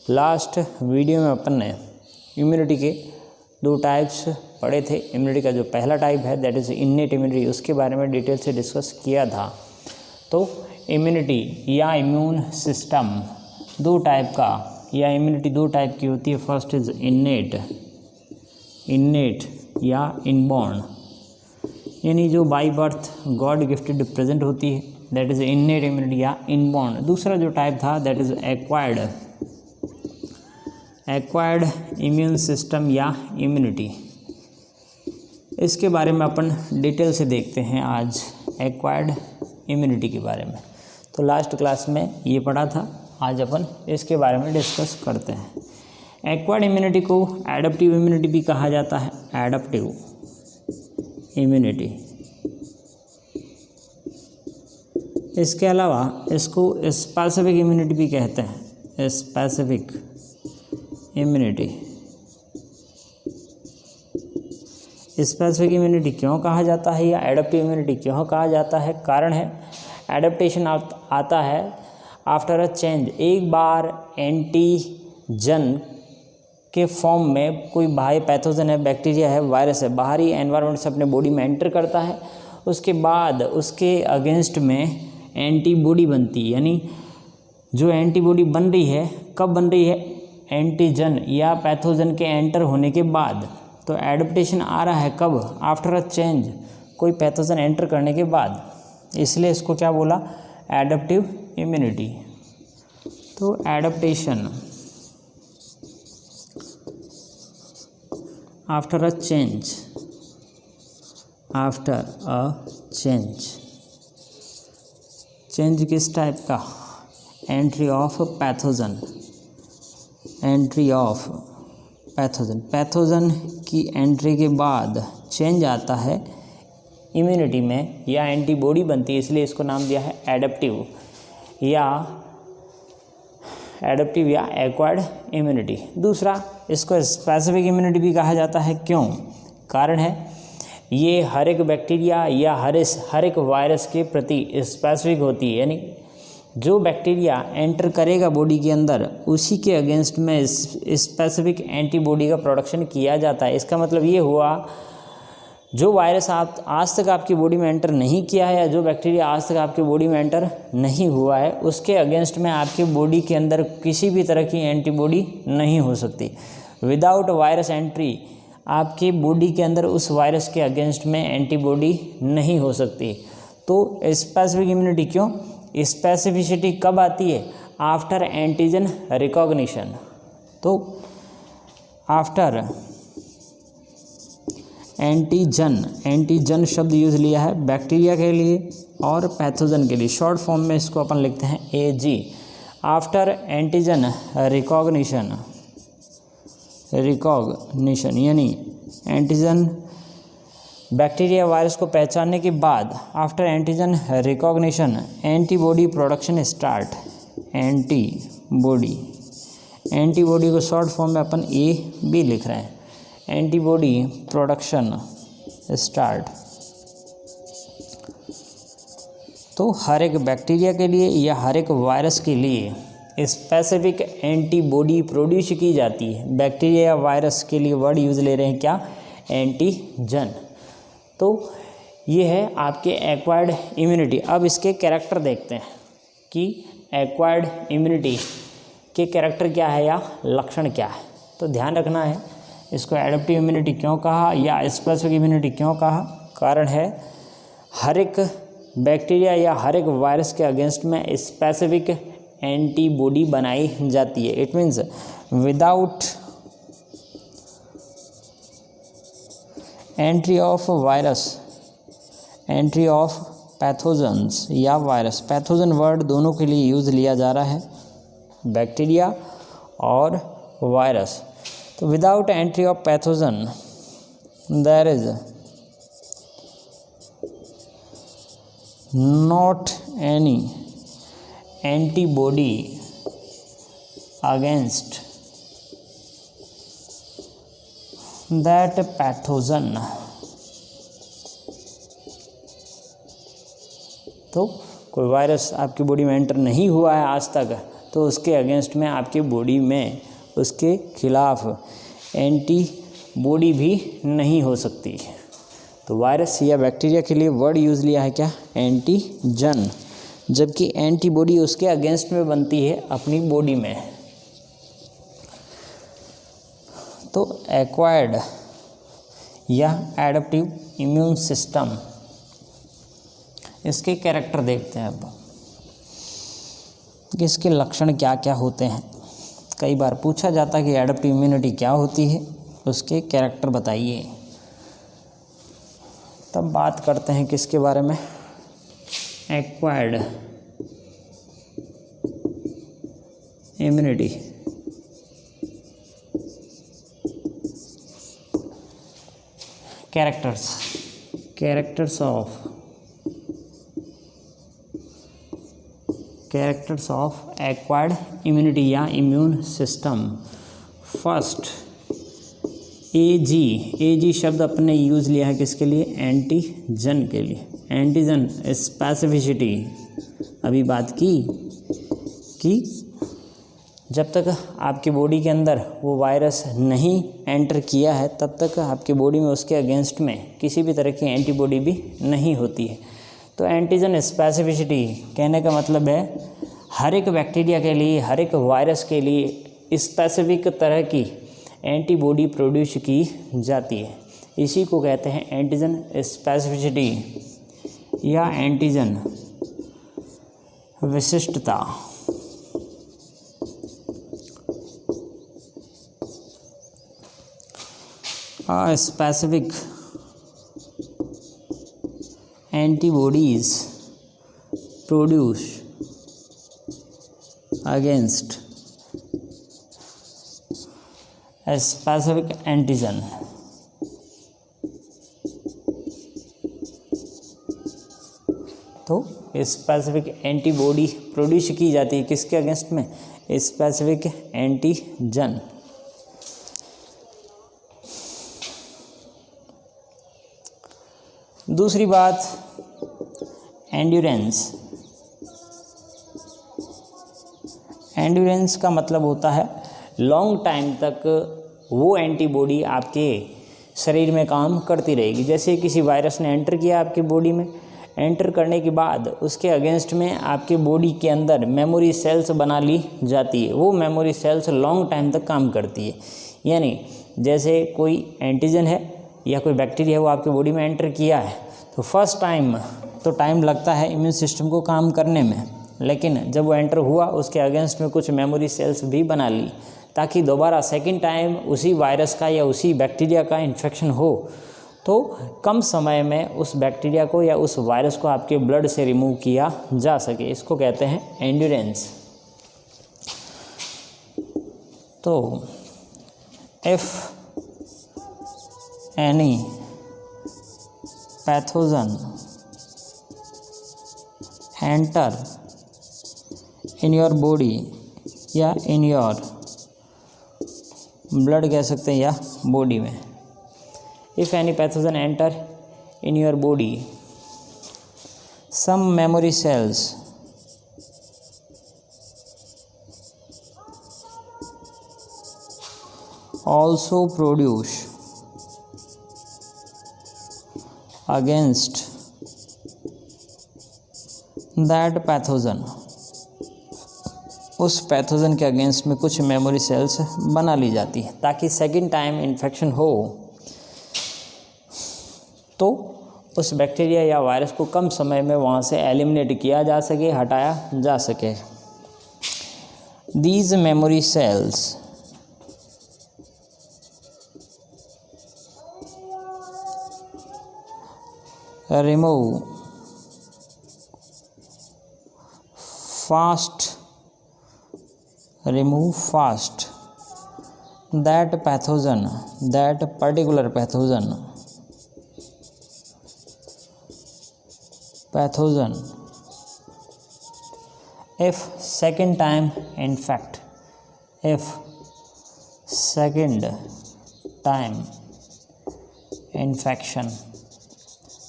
Last video में अपन ने immunity के दो टाइप्स पढ़े थे। इम्यूनिटी का जो पहला टाइप है दैट इज़ इन्नेट इम्यूनिटी, उसके बारे में डिटेल से डिस्कस किया था। तो इम्यूनिटी या इम्यून सिस्टम दो टाइप का, या इम्यूनिटी दो टाइप की होती है। फर्स्ट इज इन्नेट या इनबॉर्न, यानी जो by birth God gifted present होती है दैट इज़ इन्नेट इम्यूनिटी या इनबॉर्न। दूसरा जो टाइप था that is acquired immune system या इम्यूनिटी। इसके बारे में अपन डिटेल से देखते हैं आज एक्वायर्ड इम्यूनिटी के बारे में। तो लास्ट क्लास में ये पढ़ा था, आज अपन इसके बारे में डिस्कस करते हैं। एक्वायर्ड इम्यूनिटी को एडप्टिव इम्यूनिटी भी कहा जाता है। एडप्टिव इम्यूनिटी, इसके अलावा इसको स्पेसिफिक इम्यूनिटी भी कहते हैं। स्पेसिफिक इम्यूनिटी, स्पेसिफिक इम्यूनिटी क्यों कहा जाता है या एडप्टिव इम्यूनिटी क्यों कहा जाता है? कारण है एडेप्टेशन आता है आफ्टर अ चेंज। एक बार एंटीजन के फॉर्म में कोई बाहरी पैथोजन है, बैक्टीरिया है, वायरस है, बाहरी एनवायरनमेंट से अपने बॉडी में एंटर करता है, उसके बाद उसके अगेंस्ट में एंटीबॉडी बनती है। यानी जो एंटीबॉडी बन रही है कब बन रही है? एंटीजन या पैथोजन के एंटर होने के बाद। तो एडेप्टेशन आ रहा है कब? आफ्टर अ चेंज, कोई पैथोजन एंटर करने के बाद। इसलिए इसको क्या बोला? Adaptive immunity. तो adaptation after a change, after a change किस टाइप का? Entry of pathogen, entry of pathogen, pathogen की एंट्री के बाद चेंज आता है इम्यूनिटी में या एंटीबॉडी बनती है, इसलिए इसको नाम दिया है एडेप्टिव या एक्वायर्ड इम्यूनिटी। दूसरा, इसको स्पेसिफिक इम्यूनिटी भी कहा जाता है। क्यों? कारण है ये हर एक बैक्टीरिया या हर एक वायरस के प्रति स्पेसिफिक होती है। यानी जो बैक्टीरिया एंटर करेगा बॉडी के अंदर उसी के अगेंस्ट में स्पेसिफिक एंटीबॉडी का प्रोडक्शन किया जाता है। इसका मतलब ये हुआ जो वायरस आप आज तक आपकी बॉडी में एंटर नहीं किया है या जो बैक्टीरिया आज तक आपकी बॉडी में एंटर नहीं हुआ है उसके अगेंस्ट में आपकी बॉडी के अंदर किसी भी तरह की एंटीबॉडी नहीं हो सकती। विदाउट वायरस एंट्री आपकी बॉडी के अंदर उस वायरस के अगेंस्ट में एंटीबॉडी नहीं हो सकती। तो स्पेसिफिक इम्यूनिटी क्यों? स्पेसिफिसिटी कब आती है? After antigen recognition. तो आफ्टर एंटीजन शब्द यूज लिया है बैक्टीरिया के लिए और पैथोजन के लिए। शॉर्ट फॉर्म में इसको अपन लिखते हैं AG। आफ्टर एंटीजन रिकॉग्निशन, यानी एंटीजन बैक्टीरिया वायरस को पहचानने के बाद after antigen recognition antibody production start. Antibody को शॉर्ट फॉर्म में अपन AB लिख रहे हैं। Antibody production start. तो हर एक बैक्टीरिया के लिए या हर एक वायरस के लिए स्पेसिफिक एंटीबॉडी प्रोड्यूस की जाती है। बैक्टीरिया या वायरस के लिए वर्ड यूज ले रहे हैं क्या? एंटीजन। तो ये है आपके एक्वायर्ड इम्यूनिटी। अब इसके कैरेक्टर देखते हैं कि एक्वायर्ड इम्यूनिटी के कैरेक्टर क्या है या लक्षण क्या है। तो ध्यान रखना है, इसको एडेप्टिव इम्यूनिटी क्यों कहा या स्पेसिफिक इम्यूनिटी क्यों कहा? कारण है हर एक बैक्टीरिया या हर एक वायरस के अगेंस्ट में स्पेसिफिक एंटीबॉडी बनाई जाती है। It means without entry of virus, entry of pathogens या वायरस, पैथोजन वर्ड दोनों के लिए यूज़ लिया जा रहा है, बैक्टीरिया और वायरस। तो without entry of pathogen there is not any antibody against that pathogen. तो कोई वायरस आपकी बॉडी में एंटर नहीं हुआ है आज तक, तो उसके अगेंस्ट में आपकी बॉडी में उसके खिलाफ एंटीबॉडी भी नहीं हो सकती। तो वायरस या बैक्टीरिया के लिए वर्ड यूज़ लिया है क्या, एंटीजन, जबकि एंटीबॉडी उसके अगेंस्ट में बनती है अपनी बॉडी में। तो एक्वायर्ड या एडाप्टिव इम्यून सिस्टम, इसके कैरेक्टर देखते हैं अब कि इसके लक्षण क्या क्या होते हैं। कई बार पूछा जाता है कि एडाप्टिव इम्यूनिटी क्या होती है, उसके कैरेक्टर बताइए। तब बात करते हैं किसके बारे में, acquired immunity. Characters of acquired immunity या इम्यून सिस्टम। फर्स्ट एजी शब्द अपने यूज़ लिया है किसके लिए, एंटीजन के लिए। एंटीजन स्पेसिफिसिटी, अभी बात की कि जब तक आपकी बॉडी के अंदर वो वायरस नहीं एंटर किया है तब तक आपकी बॉडी में उसके अगेंस्ट में किसी भी तरह की एंटीबॉडी भी नहीं होती है। तो एंटीजन स्पेसिफिसिटी कहने का मतलब है हर एक बैक्टीरिया के लिए, हर एक वायरस के लिए स्पेसिफिक तरह की एंटीबॉडी प्रोड्यूस की जाती है। इसी को कहते हैं एंटीजन स्पेसिफिसिटी या एंटीजन विशिष्टता। Specific antibodies produced against a specific antigen। तो स्पेसिफिक एंटीबॉडी प्रोड्यूस की जाती है किसके अगेंस्ट में, स्पेसिफिक एंटीजन। दूसरी बात, एंड्योरेंस का मतलब होता है लॉन्ग टाइम तक वो एंटीबॉडी आपके शरीर में काम करती रहेगी। जैसे किसी वायरस ने एंटर किया आपकी बॉडी में, एंटर करने के बाद उसके अगेंस्ट में आपके बॉडी के अंदर मेमोरी सेल्स बना ली जाती है। वो मेमोरी सेल्स लॉन्ग टाइम तक काम करती है। यानी जैसे कोई एंटीजन है या कोई बैक्टीरिया वो आपकी बॉडी में एंटर किया है तो फर्स्ट टाइम तो टाइम लगता है इम्यून सिस्टम को काम करने में, लेकिन जब वो एंटर हुआ उसके अगेंस्ट में कुछ मेमोरी सेल्स भी बना ली ताकि दोबारा सेकंड टाइम उसी वायरस का या उसी बैक्टीरिया का इन्फेक्शन हो तो कम समय में उस बैक्टीरिया को या उस वायरस को आपके ब्लड से रिमूव किया जा सके। इसको कहते हैं एंड्योरेंस। तो if any pathogen enter in your body या इन योर ब्लड कह सकते हैं या बॉडी में, if any pathogen enter in your body some memory cells also produce against that pathogen। उस पैथोजन के अगेंस्ट में कुछ मेमोरी सेल्स बना ली जाती है ताकि सेकंड टाइम इन्फेक्शन हो तो उस बैक्टीरिया या वायरस को कम समय में वहाँ से एलिमिनेट किया जा सके, हटाया जा सके। These memory cells remove fast that particular pathogen if second time infect, if second time infection,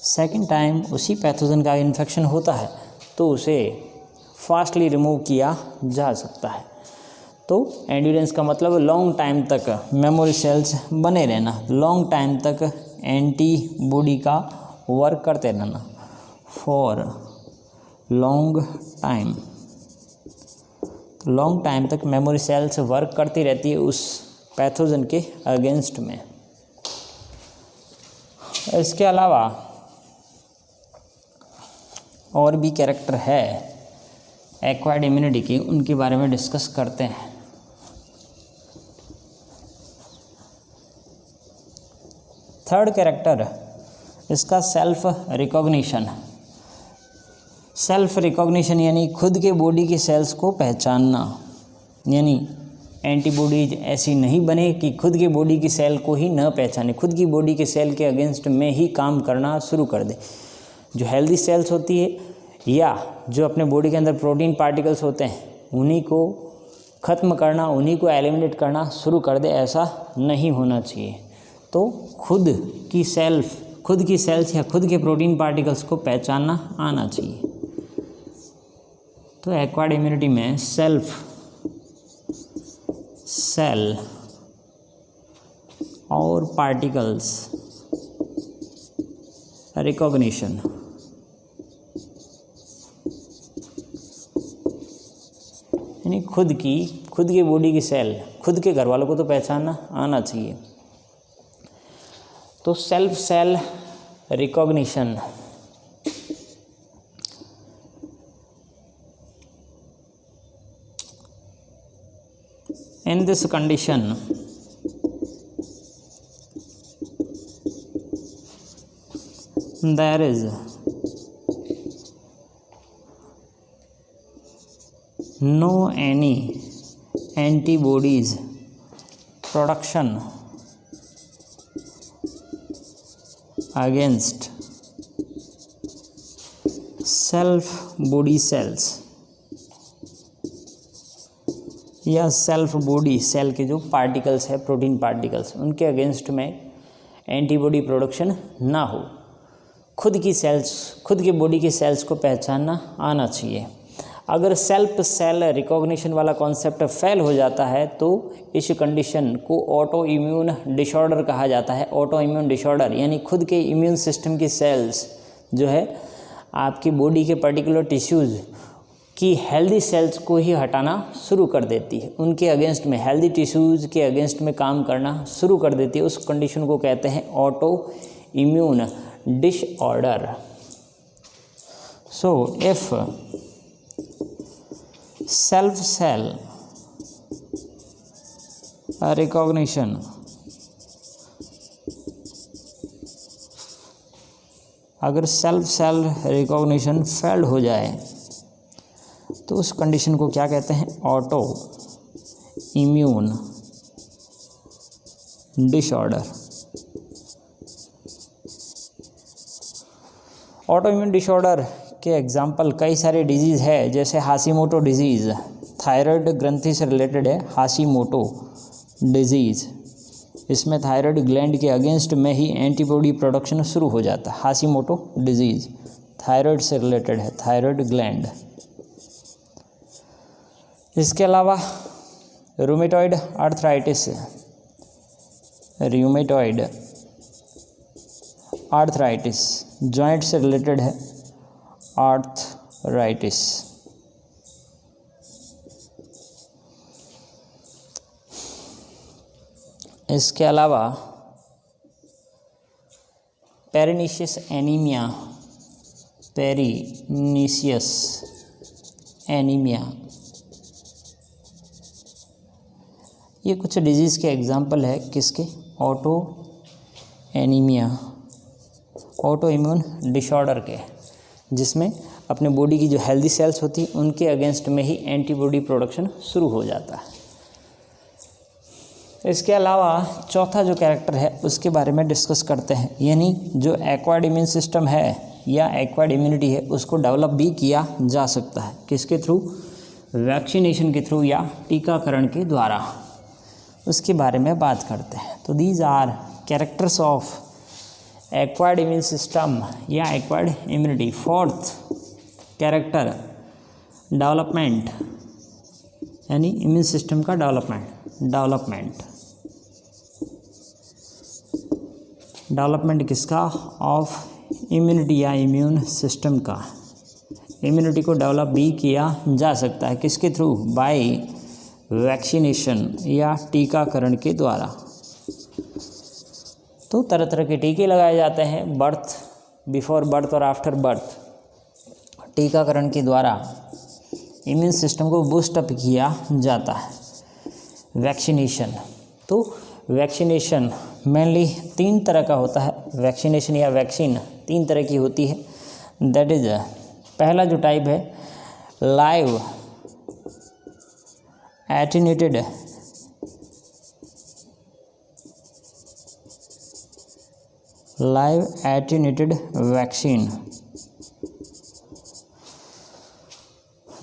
second time उसी पैथोजन का इन्फेक्शन होता है तो उसे फास्टली रिमूव किया जा सकता है। तो एंड्योरेंस का मतलब लॉन्ग टाइम तक मेमोरी सेल्स बने रहना, लॉन्ग टाइम तक एंटीबॉडी का वर्क करते रहना, for long time. Long time तक मेमोरी सेल्स वर्क करती रहती है उस पैथोजन के अगेंस्ट में। इसके अलावा और भी कैरेक्टर है एक्वायर्ड इम्यूनिटी की, उनके बारे में डिस्कस करते हैं। थर्ड कैरेक्टर इसका सेल्फ रिकॉग्निशन। सेल्फ रिकॉग्निशन यानी खुद के बॉडी के सेल्स को पहचानना, यानी एंटीबॉडीज ऐसी नहीं बने कि खुद के बॉडी की सेल को ही न पहचाने, खुद की बॉडी के सेल के अगेंस्ट में ही काम करना शुरू कर दे। जो हेल्दी सेल्स होती है या जो अपने बॉडी के अंदर प्रोटीन पार्टिकल्स होते हैं उन्हीं को ख़त्म करना, उन्हीं को एलिमिनेट करना शुरू कर दे, ऐसा नहीं होना चाहिए। तो खुद की सेल्स या खुद के प्रोटीन पार्टिकल्स को पहचानना आना चाहिए। तो एक्वायर्ड इम्यूनिटी में सेल्फ सेल और पार्टिकल्स रिकॉग्निशन, यानी खुद के बॉडी की सेल, खुद के घर वालों को तो पहचानना आना चाहिए। तो self cell recognition in this condition there is no any antibodies production against self body cells या सेल्फ बॉडी सेल के जो पार्टिकल्स है, प्रोटीन पार्टिकल्स, उनके अगेंस्ट में एंटीबॉडी प्रोडक्शन ना हो। खुद की सेल्स, खुद के बॉडी की सेल्स को पहचानना आना चाहिए। अगर सेल्फ सेल रिकॉग्निशन वाला कॉन्सेप्ट फेल हो जाता है तो इस कंडीशन को ऑटो इम्यून डिसऑर्डर कहा जाता है। ऑटो इम्यून डिसऑर्डर यानी खुद के इम्यून सिस्टम की सेल्स जो है आपकी बॉडी के पर्टिकुलर टिश्यूज़ की हेल्दी सेल्स को ही हटाना शुरू कर देती है, उनके अगेंस्ट में, हेल्दी टिश्यूज़ के अगेंस्ट में काम करना शुरू कर देती है। उस कंडीशन को कहते हैं auto immune disorder. So if self cell recognition अगर सेल्फ सेल रिकॉग्निशन फेल्ड हो जाए तो उस कंडीशन को क्या कहते हैं? Auto immune disorder. Auto immune disorder के एग्जाम्पल कई सारे डिजीज़ है, जैसे हाशीमोटो डिजीज़, थायराइड ग्रंथि से रिलेटेड है हाशीमोटो डिजीज़। इसमें थायराइड ग्लैंड के अगेंस्ट में ही एंटीबॉडी प्रोडक्शन शुरू हो जाता है। हाशीमोटो डिजीज़ थायराइड से रिलेटेड है, थायराइड ग्लैंड। इसके अलावा rheumatoid arthritis, rheumatoid arthritis joint से रिलेटेड है, आर्थराइटिस। इसके अलावा पेरिनीशियस एनीमिया, पेरिनीशियस एनीमिया, ये कुछ डिजीज़ के एग्जाम्पल है किसके? Auto anaemia, auto immune disorder के, जिसमें अपने बॉडी की जो हेल्दी सेल्स होती हैं उनके अगेंस्ट में ही एंटीबॉडी प्रोडक्शन शुरू हो जाता है। इसके अलावा चौथा जो कैरेक्टर है उसके बारे में डिस्कस करते हैं, यानी जो एक्वायर्ड इम्यून सिस्टम है या एक्वायर्ड इम्यूनिटी है उसको डेवलप भी किया जा सकता है। किसके थ्रू? वैक्सीनेशन के थ्रू या टीकाकरण के द्वारा। उसके बारे में बात करते हैं। तो these are characters of acquired immune system या acquired immunity. Fourth character development यानी इम्यून सिस्टम का डेवलपमेंट किसका? ऑफ इम्यूनिटी या इम्यून सिस्टम का। इम्यूनिटी को डेवलप भी किया जा सकता है किसके थ्रू? बाय वैक्सीनेशन या टीकाकरण के द्वारा। तो तरह तरह के टीके लगाए जाते हैं बिफोर बर्थ और आफ्टर बर्थ। टीकाकरण के द्वारा इम्यून सिस्टम को बूस्ट अप किया जाता है। वैक्सीनेशन, तो वैक्सीनेशन मेनली 3 तरह का होता है। वैक्सीनेशन या वैक्सीन 3 तरह की होती है। दैट इज, पहला जो टाइप है लाइव एटेन्यूएटेड वैक्सीन।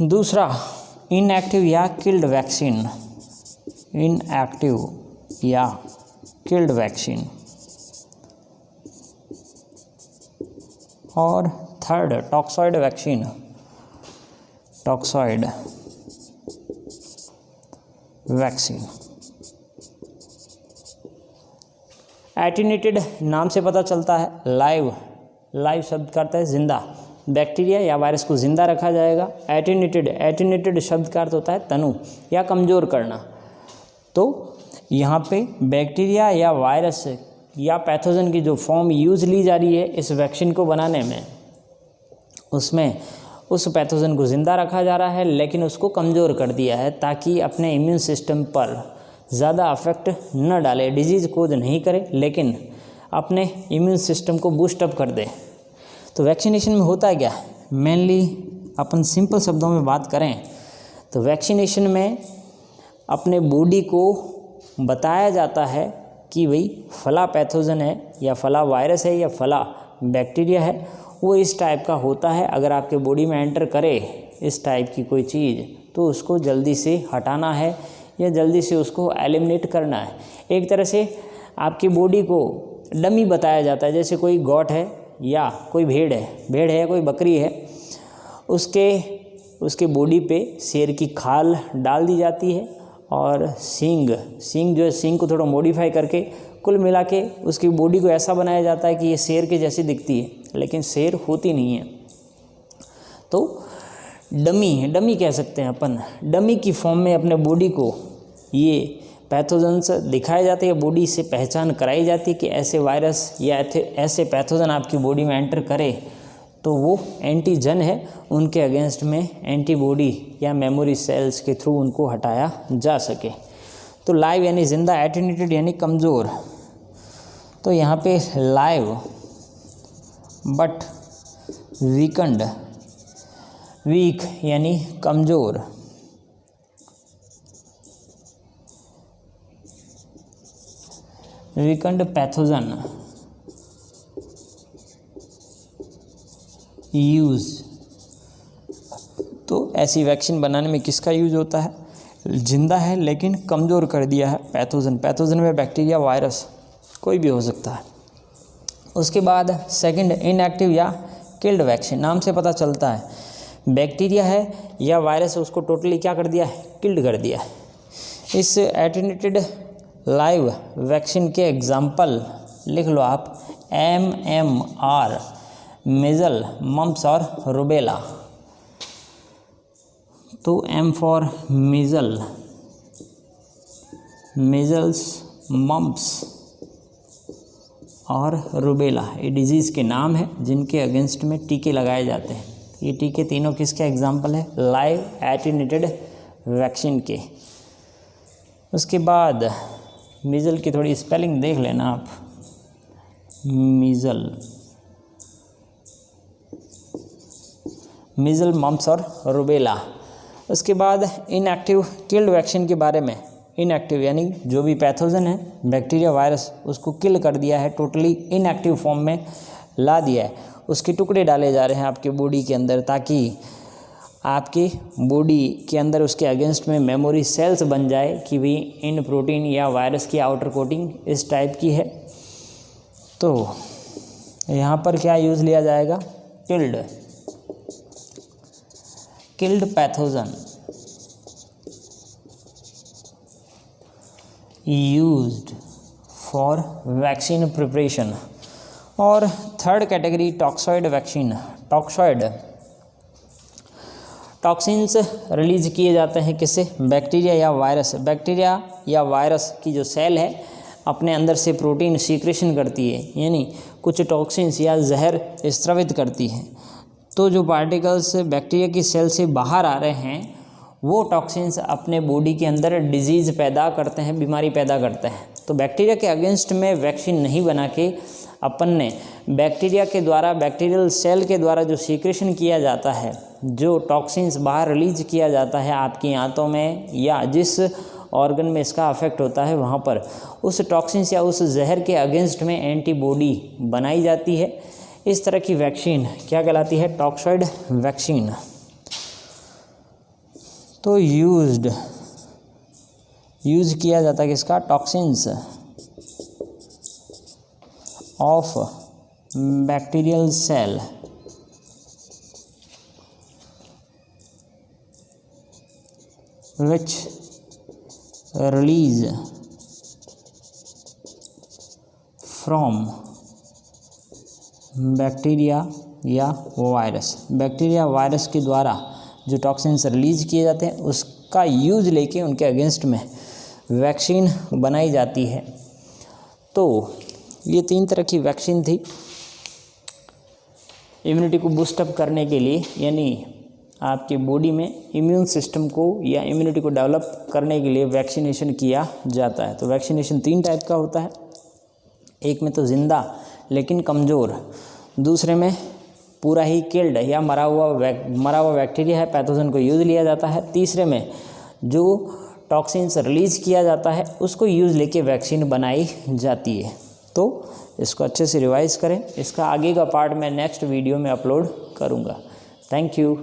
दूसरा इनएक्टिव या किल्ड वैक्सीन। और थर्ड टॉक्सॉइड वैक्सीन। एटेन्यूएटेड नाम से पता चलता है, लाइव शब्द का अर्थ है जिंदा, बैक्टीरिया या वायरस को जिंदा रखा जाएगा। एटेन्यूएटेड शब्द का अर्थ होता है तनु या कमज़ोर करना। तो यहाँ पे बैक्टीरिया या वायरस या पैथोजन की जो फॉर्म यूज़ ली जा रही है इस वैक्सीन को बनाने में, उसमें उस पैथोजन को ज़िंदा रखा जा रहा है लेकिन उसको कमज़ोर कर दिया है ताकि अपने इम्यून सिस्टम पर ज़्यादा अफेक्ट न डाले, डिजीज़ कोज नहीं करे लेकिन अपने इम्यून सिस्टम को बूस्ट अप कर दे। तो वैक्सीनेशन में होता है क्या? मेनली अपन सिंपल शब्दों में बात करें तो वैक्सीनेशन में अपने बॉडी को बताया जाता है कि भाई फला पैथोजन है या फला वायरस है या फला बैक्टीरिया है, वो इस टाइप का होता है। अगर आपके बॉडी में एंटर करे इस टाइप की कोई चीज़ तो उसको जल्दी से हटाना है या जल्दी से उसको एलिमिनेट करना है। एक तरह से आपकी बॉडी को डमी बताया जाता है। जैसे कोई गॉट है या कोई भेड़ है या कोई बकरी है, उसके बॉडी पे शेर की खाल डाल दी जाती है और सींग जो है, सींग को थोड़ा मॉडिफाई करके कुल मिला के उसकी बॉडी को ऐसा बनाया जाता है कि ये शेर के जैसी दिखती है लेकिन शेर होती नहीं है। तो डमी कह सकते हैं अपन। डमी की फॉर्म में अपने बॉडी को ये पैथोजन्स दिखाए जाते हैं, बॉडी से पहचान कराई जाती है कि ऐसे वायरस या ऐसे पैथोजन आपकी बॉडी में एंटर करे तो वो एंटीजन है, उनके अगेंस्ट में एंटीबॉडी या मेमोरी सेल्स के थ्रू उनको हटाया जा सके। तो लाइव यानी जिंदा, एटेन्यूएटेड यानी कमज़ोर। तो यहाँ पे लाइव बट वीकंड, वीक यानी कमज़ोर, वीकंड पैथोजन यूज़। तो ऐसी वैक्सीन बनाने में किसका यूज़ होता है? जिंदा है लेकिन कमज़ोर कर दिया है पैथोजन में बैक्टीरिया, वायरस कोई भी हो सकता है। उसके बाद सेकंड इनएक्टिव या किल्ड वैक्सीन। नाम से पता चलता है बैक्टीरिया है या वायरस है, उसको टोटली क्या कर दिया है? किल्ड कर दिया है। इस एटेन्यूएटेड लाइव वैक्सीन के एग्जाम्पल लिख लो आप, MMR, मेजल, मम्प्स और रुबेला। तो M फॉर मेजल्स, मम्प्स और रुबेला, ये डिजीज़ के नाम है जिनके अगेंस्ट में टीके लगाए जाते हैं। ये टीके तीनों किसके एग्जाम्पल है? लाइव एटेन्यूएटेड वैक्सीन के। उसके बाद मीज़ल की थोड़ी स्पेलिंग देख लेना आप, मीज़ल, मम्प्स और रुबेला। उसके बाद इनएक्टिव किल्ड वैक्सीन के बारे में। इनएक्टिव यानी जो भी पैथोजन है, बैक्टीरिया, वायरस, उसको किल कर दिया है, टोटली इनएक्टिव फॉर्म में ला दिया है, उसके टुकड़े डाले जा रहे हैं आपके बॉडी के अंदर ताकि आपकी बॉडी के अंदर उसके अगेंस्ट में मेमोरी सेल्स बन जाए कि भाई इन प्रोटीन या वायरस की आउटर कोटिंग इस टाइप की है। तो यहाँ पर क्या यूज़ लिया जाएगा? Killed pathogen used for vaccine preparation. और third category toxoid vaccine. Toxoid toxins release किए जाते हैं किससे? बैक्टीरिया या वायरस। बैक्टीरिया या वायरस की जो सेल है अपने अंदर से प्रोटीन सीक्रेशन करती है, यानी कुछ टॉक्सिन्स या जहर स्रावित करती है। तो जो पार्टिकल्स बैक्टीरिया की सेल से बाहर आ रहे हैं वो टॉक्सिन्स अपने बॉडी के अंदर डिजीज़ पैदा करते हैं, बीमारी पैदा करते हैं। तो बैक्टीरिया के अगेंस्ट में वैक्सीन नहीं बना के अपन ने बैक्टीरिया के द्वारा, बैक्टीरियल सेल के द्वारा जो सीक्रेशन किया जाता है, जो टॉक्सिन्स बाहर रिलीज किया जाता है आपकी आंतों में या जिस ऑर्गन में इसका अफेक्ट होता है वहाँ पर, उस टॉक्सिन्स या उस जहर के अगेंस्ट में एंटीबॉडी बनाई जाती है। इस तरह की वैक्सीन क्या कहलाती है? Toxoid vaccine. तो यूज किया जाता है किसका? Toxins of bacterial cell which release from bacteria या वायरस। बैक्टीरिया वायरस के द्वारा जो टॉक्सिन्स रिलीज किए जाते हैं उसका यूज लेके उनके अगेंस्ट में वैक्सीन बनाई जाती है। तो ये 3 तरह की वैक्सीन थी इम्यूनिटी को बूस्टअप करने के लिए, यानी आपकी बॉडी में इम्यून सिस्टम को या इम्यूनिटी को डेवलप करने के लिए वैक्सीनेशन किया जाता है। तो वैक्सीनेशन 3 टाइप का होता है। एक में तो जिंदा लेकिन कमज़ोर, दूसरे में पूरा ही किल्ड या मरा हुआ बैक्टीरिया है, पैथोजन को यूज़ लिया जाता है। तीसरे में जो टॉक्सिन्स रिलीज़ किया जाता है उसको यूज़ लेके वैक्सीन बनाई जाती है। तो इसको अच्छे से रिवाइज़ करें। इसका आगे का पार्ट मैं नेक्स्ट वीडियो में अपलोड करूँगा। Thank you.